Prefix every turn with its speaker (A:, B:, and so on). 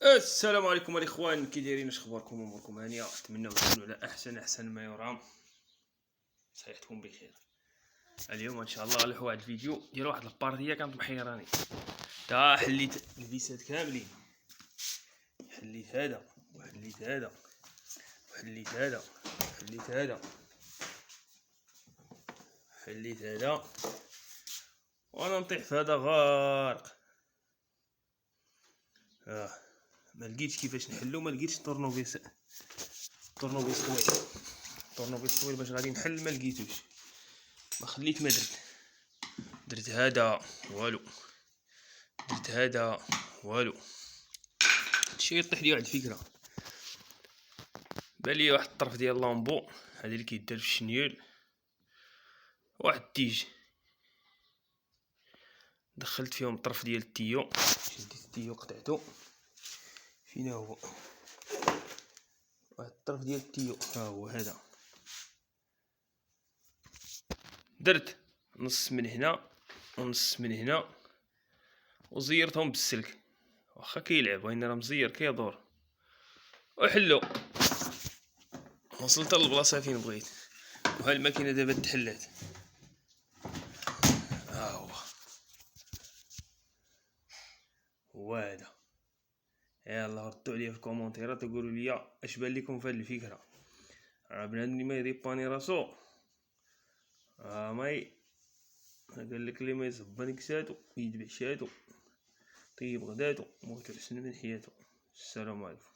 A: السلام عليكم الاخوان، كي دايرين؟ اش اخباركم؟ اموركم هانيه؟ اتمنى تكونوا على احسن ما يرام. صحتكم بخير. اليوم ان شاء الله غنلوحوا واحد الفيديو ديال واحد البارتيه كانت محيراني. تا حليت الفيسات كاملين، حليت هذا وحليت هذا وحليت هذا وحليت هذا حليت هذا، وانا نطيح في هذا غارق. ما لقيتش كيفاش نحلو، ما لقيتش طورنوفيس طويل باش غادي نحل، ما لقيتوش. ما خليت ما درت هذا والو، درت هذا والو. هادشي يطيح لي واحد الفكره، بان لي واحد الطرف ديال لامبو هذا اللي كيدار في الشنيول، واحد التيج دخلت فيهم الطرف ديال التيو، شديت التيو قطعتو. فين هو واحد الطرف ديال التيو؟ ها هو هذا. درت نص من هنا ونص من هنا وزيرتهم بالسلك، واخا كيلعب وين راه مزير كيدور وحلو. وصلت للبلاصه فين بغيت، وها الماكينه دابا تحلات. ها هو هذا. يلا ردوا عليا في الكومونتيرات وقولوا لي اش بان لكم في هذه الفكره. بنادم اللي ما يديباني راسو ماي قال لك اللي ما يصبن كساتو يذبح شاتو، طيب غداتو موتو حسن من حياتو. السلام عليكم.